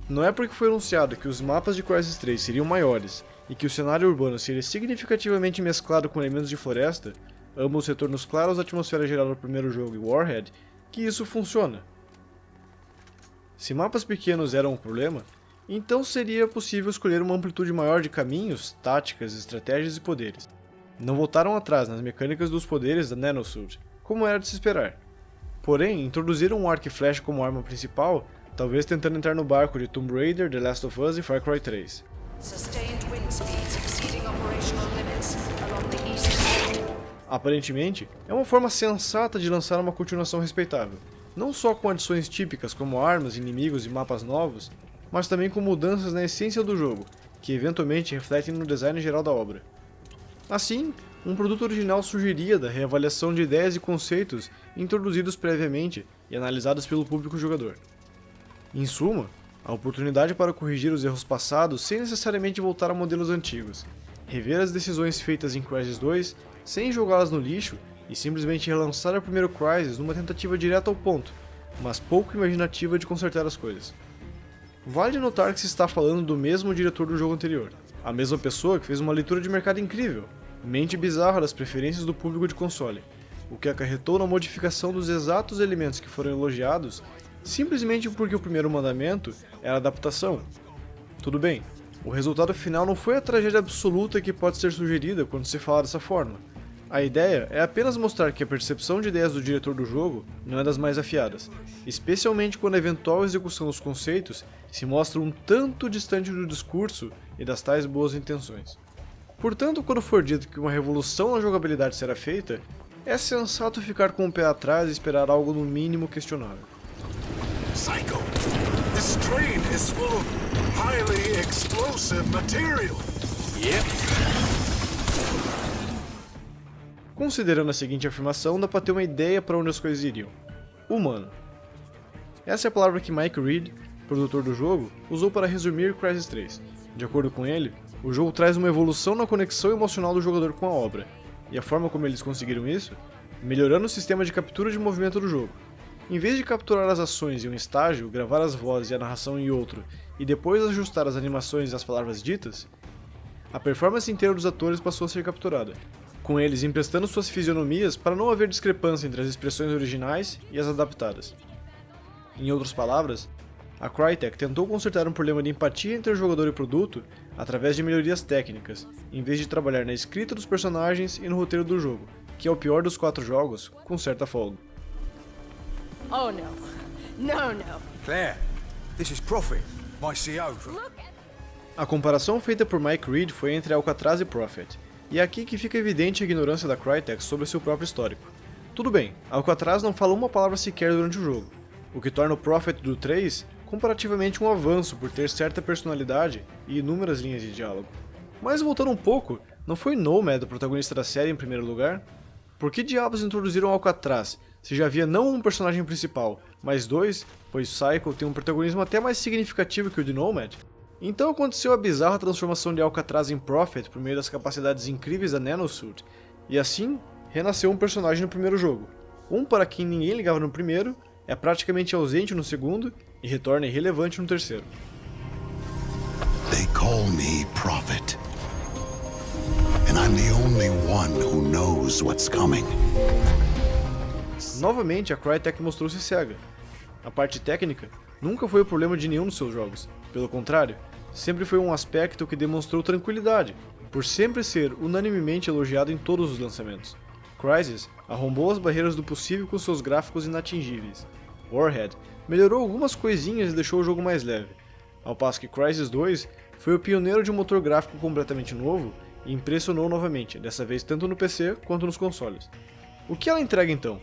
Não é porque foi anunciado que os mapas de Crysis 3 seriam maiores e que o cenário urbano seria significativamente mesclado com elementos de floresta, ambos retornos claros à atmosfera gerada no primeiro jogo e Warhead, que isso funciona. Se mapas pequenos eram um problema, então seria possível escolher uma amplitude maior de caminhos, táticas, estratégias e poderes. Não voltaram atrás nas mecânicas dos poderes da Nanosuit, como era de se esperar. Porém, introduziram um arco e flecha como arma principal, talvez tentando entrar no barco de Tomb Raider, The Last of Us e Far Cry 3. Aparentemente, é uma forma sensata de lançar uma continuação respeitável, não só com adições típicas como armas, inimigos e mapas novos, mas também com mudanças na essência do jogo, que eventualmente refletem no design geral da obra. Assim, um produto original surgiria da reavaliação de ideias e conceitos introduzidos previamente e analisados pelo público jogador. Em suma, a oportunidade para corrigir os erros passados sem necessariamente voltar a modelos antigos, rever as decisões feitas em Crysis 2 sem jogá-las no lixo e simplesmente relançar o primeiro Crysis numa tentativa direta ao ponto, mas pouco imaginativa de consertar as coisas. Vale notar que se está falando do mesmo diretor do jogo anterior, a mesma pessoa que fez uma leitura de mercado incrível, mente bizarra das preferências do público de console, o que acarretou na modificação dos exatos elementos que foram elogiados, simplesmente porque o primeiro mandamento era adaptação. Tudo bem, o resultado final não foi a tragédia absoluta que pode ser sugerida quando se fala dessa forma. A ideia é apenas mostrar que a percepção de ideias do diretor do jogo não é das mais afiadas, especialmente quando a eventual execução dos conceitos se mostra um tanto distante do discurso e das tais boas intenções. Portanto, quando for dito que uma revolução na jogabilidade será feita, é sensato ficar com o pé atrás e esperar algo no mínimo questionável. Psycho, this train is full of highly explosive material. Considerando a seguinte afirmação, dá para ter uma ideia para onde as coisas iriam. Humano. Essa é a palavra que Mike Reed, produtor do jogo, usou para resumir Crysis 3. De acordo com ele, o jogo traz uma evolução na conexão emocional do jogador com a obra, e a forma como eles conseguiram isso? Melhorando o sistema de captura de movimento do jogo. Em vez de capturar as ações em um estágio, gravar as vozes e a narração em outro, e depois ajustar as animações e as palavras ditas, a performance inteira dos atores passou a ser capturada, com eles emprestando suas fisionomias para não haver discrepância entre as expressões originais e as adaptadas. Em outras palavras, a Crytek tentou consertar um problema de empatia entre o jogador e o produto através de melhorias técnicas, em vez de trabalhar na escrita dos personagens e no roteiro do jogo, que é o pior dos 4 jogos, com certa folga. Oh no. No, no. Claire, this is Prophet, my CO. A comparação feita por Mike Reed foi entre Alcatraz e Prophet, e é aqui que fica evidente a ignorância da Crytek sobre seu próprio histórico. Tudo bem, Alcatraz não fala uma palavra sequer durante o jogo, o que torna o Prophet do 3 comparativamente um avanço por ter certa personalidade e inúmeras linhas de diálogo. Mas voltando um pouco, não foi Nomad o protagonista da série em primeiro lugar? Por que diabos introduziram Alcatraz, se já havia não um personagem principal, mas 2, pois Psycho tem um protagonismo até mais significativo que o de Nomad? Então aconteceu a bizarra transformação de Alcatraz em Prophet por meio das capacidades incríveis da Nanosuit, e assim, renasceu um personagem no primeiro jogo. Um para quem ninguém ligava no primeiro, é praticamente ausente no segundo, e retorna irrelevante no terceiro. They call me Prophet. And I'm the only one who knows what's coming. Novamente, a Crytek mostrou-se cega. A parte técnica nunca foi o problema de nenhum dos seus jogos. Pelo contrário, sempre foi um aspecto que demonstrou tranquilidade, por sempre ser unanimemente elogiado em todos os lançamentos. Crysis arrombou as barreiras do possível com seus gráficos inatingíveis. Warhead melhorou algumas coisinhas e deixou o jogo mais leve, ao passo que Crysis 2 foi o pioneiro de um motor gráfico completamente novo e impressionou novamente, dessa vez tanto no PC quanto nos consoles. O que ela entrega então?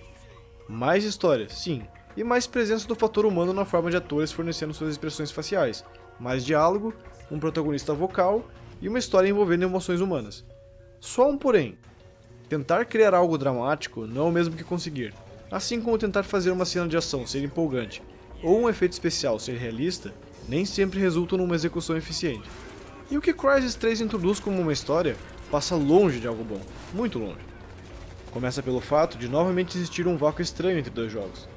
Mais história, sim, e mais presença do fator humano na forma de atores fornecendo suas expressões faciais, mais diálogo, um protagonista vocal e uma história envolvendo emoções humanas. Só um porém: tentar criar algo dramático não é o mesmo que conseguir. Assim como tentar fazer uma cena de ação ser empolgante, ou um efeito especial ser realista, nem sempre resultam numa execução eficiente. E o que Crysis 3 introduz como uma história passa longe de algo bom, muito longe. Começa pelo fato de novamente existir um vácuo estranho entre dois jogos.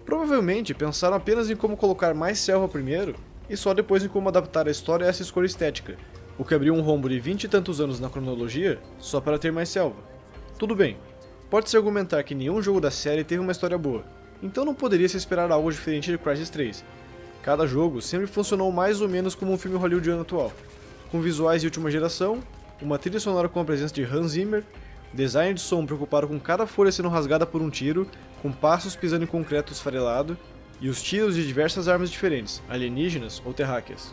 Provavelmente pensaram apenas em como colocar mais selva primeiro, e só depois em como adaptar a história a essa escolha estética, o que abriu um rombo de 20 e tantos anos na cronologia só para ter mais selva. Tudo bem, pode-se argumentar que nenhum jogo da série teve uma história boa, então não poderia se esperar algo diferente de Crysis 3. Cada jogo sempre funcionou mais ou menos como um filme hollywoodiano atual, com visuais de última geração, uma trilha sonora com a presença de Hans Zimmer, design de som preocupado com cada folha sendo rasgada por um tiro, com passos pisando em concreto esfarelado, e os tiros de diversas armas diferentes, alienígenas ou terráqueas.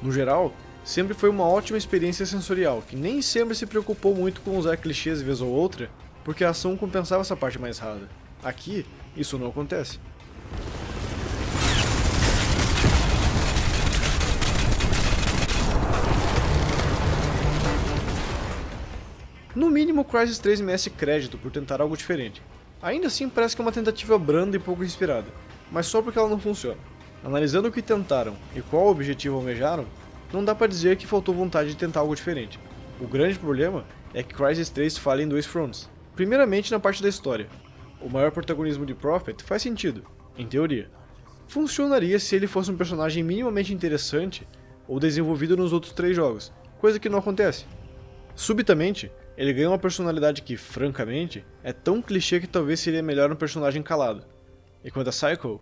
No geral, sempre foi uma ótima experiência sensorial, que nem sempre se preocupou muito com usar clichês vez ou outra, porque a ação compensava essa parte mais rasa. Aqui, isso não acontece. No mínimo, Crysis 3 merece crédito por tentar algo diferente. Ainda assim, parece que é uma tentativa branda e pouco inspirada, mas só porque ela não funciona. Analisando o que tentaram e qual objetivo almejaram, não dá pra dizer que faltou vontade de tentar algo diferente. O grande problema é que Crysis 3 falha em dois fronts. Primeiramente na parte da história. O maior protagonismo de Prophet faz sentido, em teoria. Funcionaria se ele fosse um personagem minimamente interessante ou desenvolvido nos outros 3 jogos, coisa que não acontece. Subitamente, ele ganha uma personalidade que, francamente, é tão clichê que talvez seria melhor um personagem calado. E quanto a Psycho...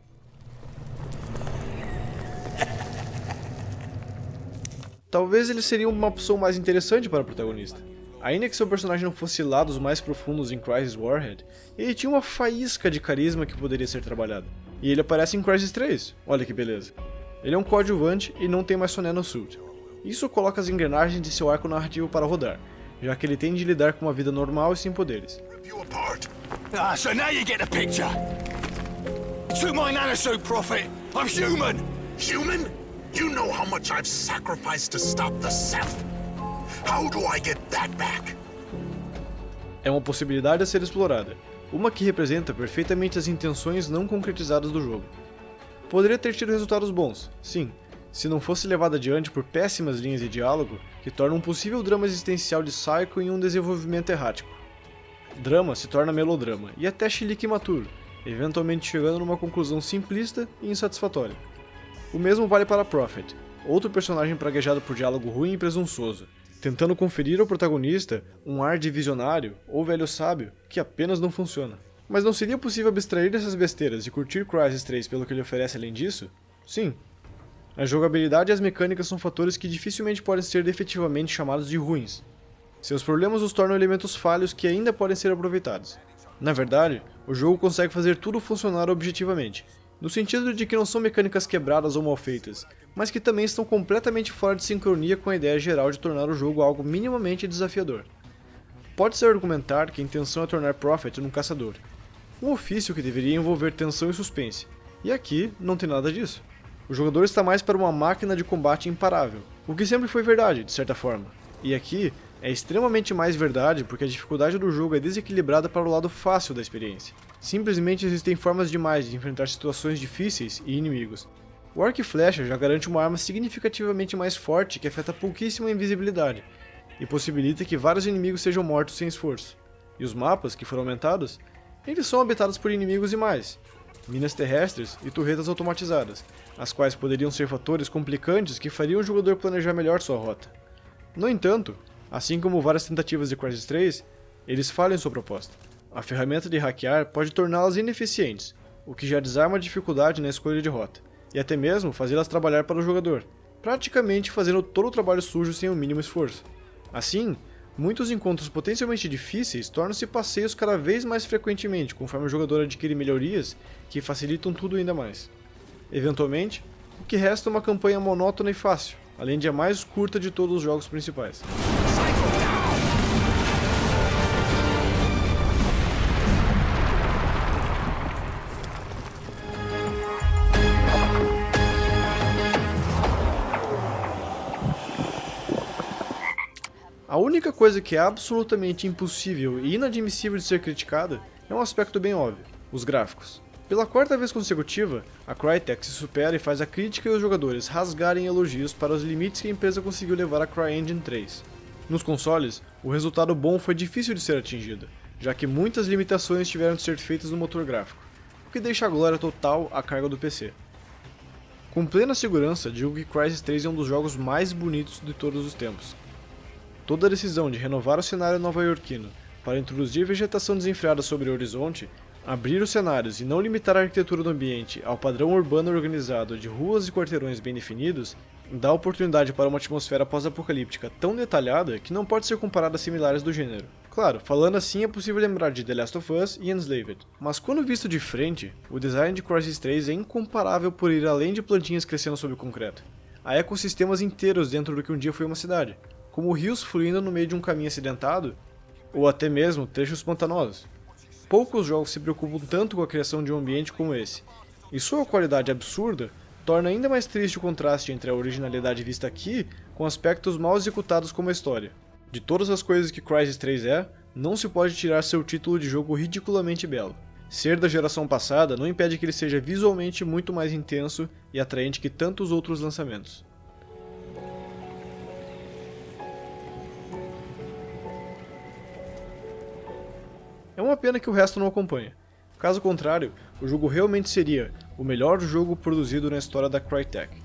talvez ele seria uma opção mais interessante para o protagonista. Ainda que seu personagem não fosse lá dos mais profundos em Crysis Warhead, ele tinha uma faísca de carisma que poderia ser trabalhado. E ele aparece em Crysis 3, olha que beleza. Ele é um coadjuvante e não tem mais Soné no suit. Isso coloca as engrenagens de seu arco narrativo para rodar, já que ele tem de lidar com uma vida normal e sem poderes. So now you get the picture. To my nanosuit, Prophet. I'm human. Human? You know how much I've sacrificed to stop the Ceph? How do I get that back? É uma possibilidade a ser explorada, uma que representa perfeitamente as intenções não concretizadas do jogo. Poderia ter tido resultados bons, sim, se não fosse levado adiante por péssimas linhas de diálogo que tornam um possível drama existencial de Psycho em um desenvolvimento errático. Drama se torna melodrama e até chilique imaturo, eventualmente chegando numa conclusão simplista e insatisfatória. O mesmo vale para Prophet, outro personagem praguejado por diálogo ruim e presunçoso, tentando conferir ao protagonista um ar de visionário ou velho sábio que apenas não funciona. Mas não seria possível abstrair dessas besteiras e curtir Crysis 3 pelo que ele oferece além disso? Sim. A jogabilidade e as mecânicas são fatores que dificilmente podem ser efetivamente chamados de ruins. Seus problemas os tornam elementos falhos que ainda podem ser aproveitados. Na verdade, o jogo consegue fazer tudo funcionar objetivamente, no sentido de que não são mecânicas quebradas ou mal feitas, mas que também estão completamente fora de sincronia com a ideia geral de tornar o jogo algo minimamente desafiador. Pode-se argumentar que a intenção é tornar Prophet um caçador, um ofício que deveria envolver tensão e suspense, e aqui não tem nada disso. O jogador está mais para uma máquina de combate imparável, o que sempre foi verdade, de certa forma, e aqui é extremamente mais verdade porque a dificuldade do jogo é desequilibrada para o lado fácil da experiência. Simplesmente existem formas demais de enfrentar situações difíceis e inimigos. O arco e flecha já garante uma arma significativamente mais forte que afeta pouquíssima invisibilidade, e possibilita que vários inimigos sejam mortos sem esforço. E os mapas, que foram aumentados, eles são habitados por inimigos e mais, minas terrestres e torretas automatizadas, as quais poderiam ser fatores complicantes que fariam o jogador planejar melhor sua rota. No entanto, assim como várias tentativas de Crysis 3, eles falham em sua proposta. A ferramenta de hackear pode torná-las ineficientes, o que já desarma a dificuldade na escolha de rota, e até mesmo fazê-las trabalhar para o jogador, praticamente fazendo todo o trabalho sujo sem o mínimo esforço. Assim, muitos encontros potencialmente difíceis tornam-se passeios cada vez mais frequentemente conforme o jogador adquire melhorias que facilitam tudo ainda mais. Eventualmente, o que resta é uma campanha monótona e fácil, além de a mais curta de todos os jogos principais. A única coisa que é absolutamente impossível e inadmissível de ser criticada é um aspecto bem óbvio, os gráficos. Pela 4ª vez consecutiva, a Crytek se supera e faz a crítica e os jogadores rasgarem elogios para os limites que a empresa conseguiu levar a CryEngine 3. Nos consoles, o resultado bom foi difícil de ser atingido, já que muitas limitações tiveram de ser feitas no motor gráfico, o que deixa a glória total à carga do PC. Com plena segurança, digo que Crysis 3 é um dos jogos mais bonitos de todos os tempos. Toda a decisão de renovar o cenário nova-iorquino para introduzir vegetação desenfreada sobre o horizonte, abrir os cenários e não limitar a arquitetura do ambiente ao padrão urbano organizado de ruas e quarteirões bem definidos, dá oportunidade para uma atmosfera pós-apocalíptica tão detalhada que não pode ser comparada a similares do gênero. Claro, falando assim é possível lembrar de The Last of Us e Enslaved, mas quando visto de frente, o design de Crysis 3 é incomparável por ir além de plantinhas crescendo sob o concreto. Há ecossistemas inteiros dentro do que um dia foi uma cidade, como rios fluindo no meio de um caminho acidentado, ou até mesmo trechos pantanosos. Poucos jogos se preocupam tanto com a criação de um ambiente como esse, e sua qualidade absurda torna ainda mais triste o contraste entre a originalidade vista aqui com aspectos mal executados como a história. De todas as coisas que Crysis 3 é, não se pode tirar seu título de jogo ridiculamente belo. Ser da geração passada não impede que ele seja visualmente muito mais intenso e atraente que tantos outros lançamentos. É uma pena que o resto não acompanha. Caso contrário, o jogo realmente seria o melhor jogo produzido na história da Crytek,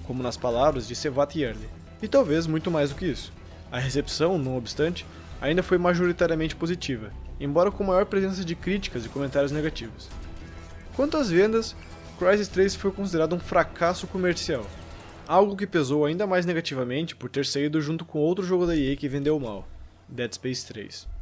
como nas palavras de Cevat Yerli, e talvez muito mais do que isso. A recepção, não obstante, ainda foi majoritariamente positiva, embora com maior presença de críticas e comentários negativos. Quanto às vendas, Crysis 3 foi considerado um fracasso comercial, algo que pesou ainda mais negativamente por ter saído junto com outro jogo da EA que vendeu mal, Dead Space 3.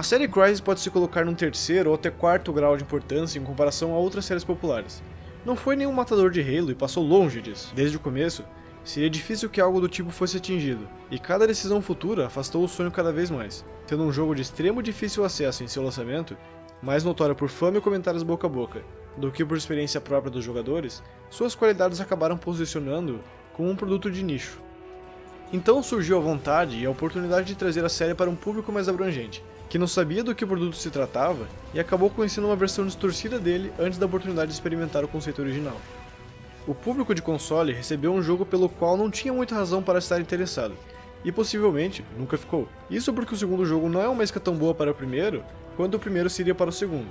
A série Crysis pode se colocar num terceiro ou até quarto grau de importância em comparação a outras séries populares. Não foi nenhum matador de Halo e passou longe disso. Desde o começo, seria difícil que algo do tipo fosse atingido, e cada decisão futura afastou o sonho cada vez mais, tendo um jogo de extremo difícil acesso em seu lançamento, mais notório por fama e comentários boca a boca, do que por experiência própria dos jogadores, suas qualidades acabaram posicionando como um produto de nicho. Então surgiu a vontade e a oportunidade de trazer a série para um público mais abrangente, que não sabia do que o produto se tratava e acabou conhecendo uma versão distorcida dele antes da oportunidade de experimentar o conceito original. O público de console recebeu um jogo pelo qual não tinha muita razão para estar interessado, e possivelmente nunca ficou. Isso porque o segundo jogo não é uma isca tão boa para o primeiro, quanto o primeiro seria para o segundo.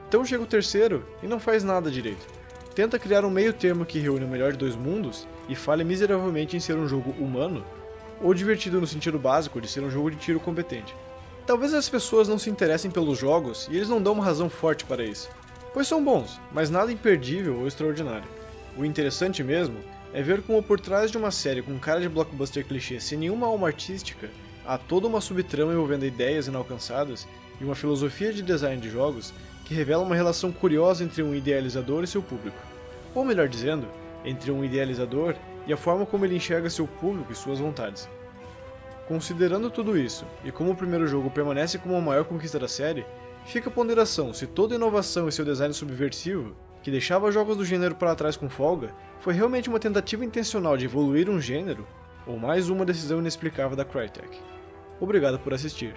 Então chega o terceiro e não faz nada direito. Tenta criar um meio termo que reúne o melhor de dois mundos e falha miseravelmente em ser um jogo humano, ou divertido no sentido básico de ser um jogo de tiro competente. Talvez as pessoas não se interessem pelos jogos e eles não dão uma razão forte para isso, pois são bons, mas nada imperdível ou extraordinário. O interessante mesmo é ver como por trás de uma série com cara de blockbuster clichê sem nenhuma alma artística, há toda uma subtrama envolvendo ideias inalcançadas e uma filosofia de design de jogos que revela uma relação curiosa entre um idealizador e seu público. Ou melhor dizendo, entre um idealizador e a forma como ele enxerga seu público e suas vontades. Considerando tudo isso, e como o primeiro jogo permanece como a maior conquista da série, fica a ponderação se toda inovação e seu design subversivo, que deixava jogos do gênero para trás com folga, foi realmente uma tentativa intencional de evoluir um gênero, ou mais uma decisão inexplicável da Crytek. Obrigado por assistir.